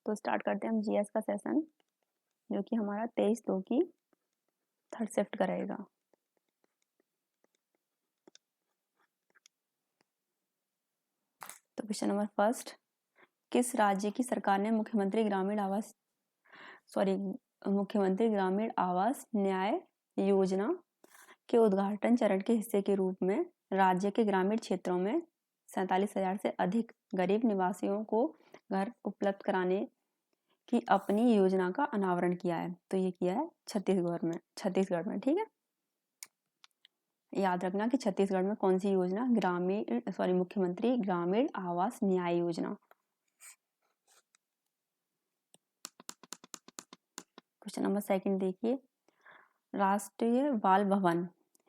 तो स्टार्ट करते हैं हम जीएस का सेशन, जो कि हमारा 23/2 की थर्ड शिफ्ट का रहेगा। तो क्वेश्चन नंबर फर्स्ट, किस राज्य की सरकार ने मुख्यमंत्री ग्रामीण आवास न्याय योजना के उद्घाटन चरण के हिस्से के रूप में राज्य के ग्रामीण क्षेत्रों में 47,000 से अधिक गरीब निवासियों को घर उपलब्ध कराने की अपनी योजना का अनावरण किया है? तो ये किया है छत्तीसगढ़ में। ठीक है, याद रखना कि छत्तीसगढ़ में कौन सी योजना? मुख्यमंत्री ग्रामीण आवास न्याय योजना। क्वेश्चन नंबर सेकंड देखिए, राष्ट्रीय बाल भवन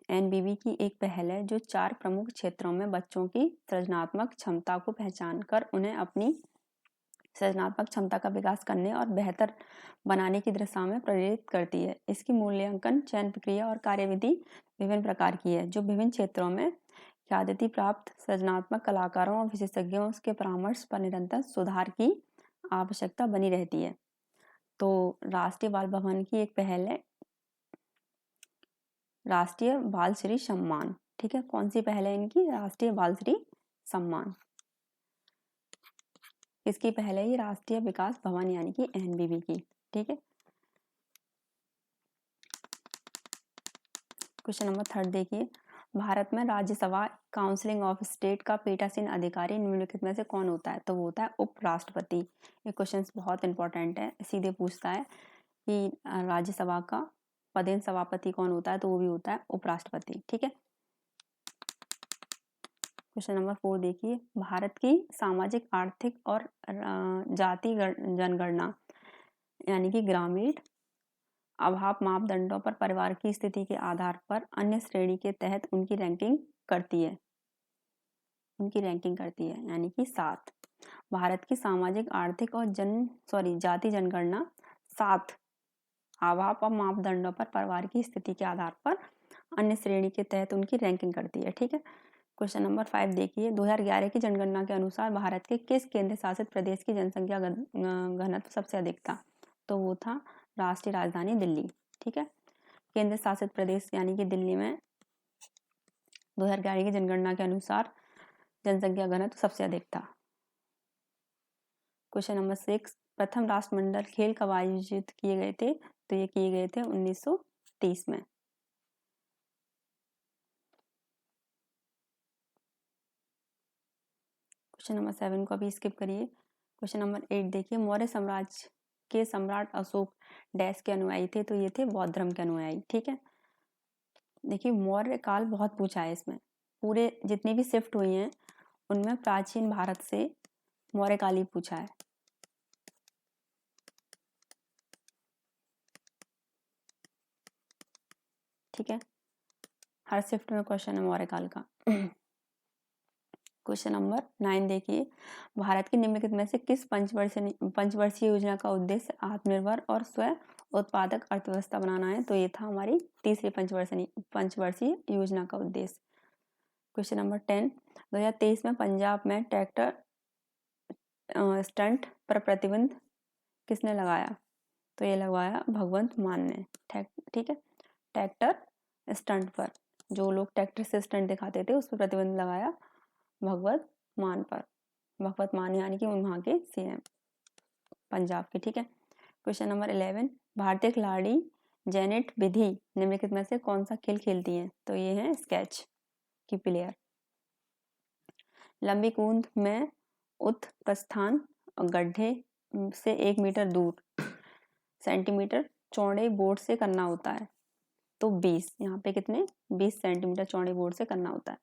एनबीबी की एक पहल है जो 4 प्रमुख क्षेत्रों में बच्चों की सृजनात्मक क्षमता को पहचान कर उन्हें अपनी सृजनात्मक क्षमता का विकास करने और बेहतर बनाने की दिशा में प्रेरित करती है। इसकी मूल्यांकन, चयन प्रक्रिया और कार्यविधि विभिन्न प्रकार की है, जो विभिन्न क्षेत्रों में ख्याति प्राप्त सृजनात्मक कलाकारों और विशेषज्ञों के परामर्श पर निरंतर सुधार की आवश्यकता बनी रहती है। तो राष्ट्रीय बाल भवन की एक पहल है राष्ट्रीय बाल श्री सम्मान। ठीक है, कौन सी पहल है इनकी? राष्ट्रीय बाल श्री सम्मान। इसकी पहल है ये राष्ट्रीय विकास भवन यानी कि एनबीबी की। ठीक है, क्वेश्चन नंबर थर्ड देखिए, भारत में राज्यसभा काउंसिलिंग ऑफ स्टेट का पीठासीन अधिकारी निम्नलिखित में से कौन होता है? तो वो होता है उपराष्ट्रपति। ये क्वेश्चन बहुत इंपॉर्टेंट है, सीधे पूछता है कि राज्यसभा का पदेन सभापति कौन होता है? तो वो भी होता है उपराष्ट्रपति। ठीक है, क्वेश्चन नंबर 4 देखिए, भारत की सामाजिक, आर्थिक और जाति जनगणना यानी कि ग्रामीण अभाव मापदंडों पर परिवार की स्थिति के आधार पर अन्य श्रेणी के तहत उनकी रैंकिंग करती है यानी कि 7। भारत की सामाजिक, आर्थिक और जाति जनगणना 7 अभाव और मापदंडों पर परिवार की स्थिति के आधार पर अन्य श्रेणी के तहत उनकी रैंकिंग करती है। ठीक है, क्वेश्चन नंबर 5 देखिए, 2011 की जनगणना के अनुसार भारत के किस केंद्र शासित प्रदेश की जनसंख्या घनत्व सबसे अधिक था? तो वो था राष्ट्रीय राजधानी दिल्ली। ठीक है, केंद्र शासित प्रदेश यानी कि दिल्ली में 2011 की जनगणना के अनुसार जनसंख्या घनत्व सबसे अधिक था। क्वेश्चन नंबर 6, प्रथम राष्ट्रमंडल खेल कब आयोजित किए गए थे? तो ये किए गए थे 1930 में। क्वेश्चन नंबर 7 को अभी स्किप करिए। क्वेश्चन नंबर 8 देखिए, मौर्य साम्राज्य के सम्राट अशोक डैश के अनुयायी थे? तो ये थे बौद्ध धर्म के अनुयायी। ठीक है, देखिए मौर्य काल बहुत पूछा है, इसमें पूरे जितनी भी शिफ्ट हुई हैं उनमें प्राचीन भारत से मौर्य काल ही पूछा है। ठीक है, हर शिफ्ट में क्वेश्चन है मौर्य काल का। क्वेश्चन नंबर 9 देखिए, भारत की निम्नलिखित में से किस पंचवर्षीय योजना का उद्देश्य आत्मनिर्भर और स्व उत्पादक अर्थव्यवस्था बनाना है? तो ये था हमारी तीसरी पंचवर्षीय योजना का उद्देश्य। क्वेश्चन नंबर 10, 2023 में पंजाब में ट्रैक्टर स्टंट पर प्रतिबंध किसने लगाया? तो ये लगवाया भगवंत मान ने। ठीक है, ट्रैक्टर स्टंट पर जो लोग ट्रैक्टर से स्टंट दिखाते थे उस पर प्रतिबंध लगाया भगवत मान पर। भगवत मान यानी कि वहाँ के सीएम पंजाब के। ठीक है, क्वेश्चन नंबर 11, भारतीय खिलाड़ी जेनेट विधि निम्नलिखित में से कौन सा खेल खेलती हैं? तो ये है स्केच की प्लेयर। लंबी कूद में उत्प्रस्थान गड्ढे से 1 मीटर दूर सेंटीमीटर चौड़े बोर्ड से करना होता है। तो 20, यहाँ पे कितने 20 सेंटीमीटर चौड़े बोर्ड से करना होता है।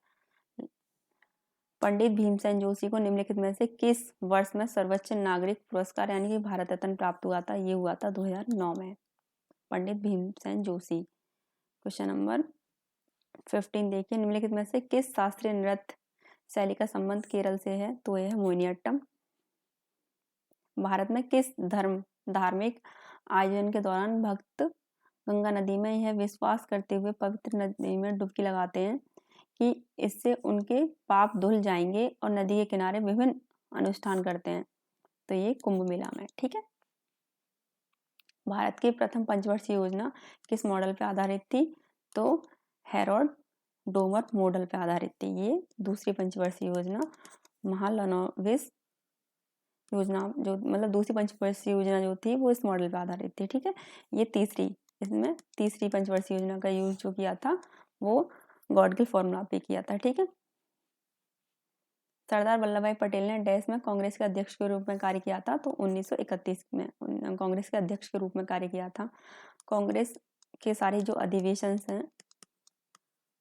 पंडित भीमसेन जोशी को निम्नलिखित में से किस वर्ष में सर्वोच्च नागरिक पुरस्कार यानी कि भारत रत्न प्राप्त हुआ था? ये हुआ था 2009 में, पंडित भीमसेन जोशी। क्वेश्चन नंबर 15 देखिए, निम्नलिखित में से किस शास्त्रीय नृत्य शैली का संबंध केरल से है? तो यह है मोहिनीअट्टम। भारत में किस धार्मिक आयोजन के दौरान भक्त गंगा नदी में यह विश्वास करते हुए पवित्र नदी में डुबकी लगाते हैं कि इससे उनके पाप धुल जाएंगे और नदी के किनारे विभिन्न अनुष्ठान करते हैं? तो ये कुंभ मेला में। ठीक है। भारत की प्रथम पंचवर्षीय योजना किस मॉडल पर आधारित थी? तो हेरोड डोमर मॉडल पर आधारित थी। ये दूसरी पंचवर्षीय योजना। महालनोबिस योजना जो मतलब दूसरी पंचवर्षीय योजना जो थी वो इस मॉडल पर आधारित थी। ठीक है। ये इसमें तीसरी पंचवर्षीय योजना का यूज जो किया था वो गॉडगिल फॉर्मूला पे किया था। ठीक है। सरदार वल्लभ भाई पटेल ने डैश में कांग्रेस के अध्यक्ष के रूप में कार्य किया था? तो 1931 में कांग्रेस के अध्यक्ष के रूप में कार्य किया था। कांग्रेस के सारे जो अधिवेशन हैं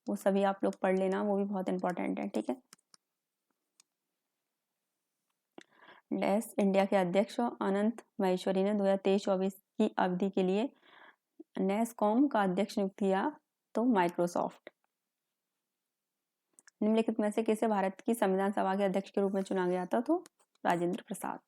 वो सभी आप लोग पढ़ लेना, वो भी बहुत इंपॉर्टेंट है। ठीक है। डैश इंडिया के अध्यक्ष अनंत महेश्वरी ने 2023-24 की अवधि के लिए नैसकॉम का अध्यक्ष नियुक्त किया? तो माइक्रोसॉफ्ट। निम्नलिखित में से किसे भारत की संविधान सभा के अध्यक्ष के रूप में चुना गया था? तो राजेंद्र प्रसाद।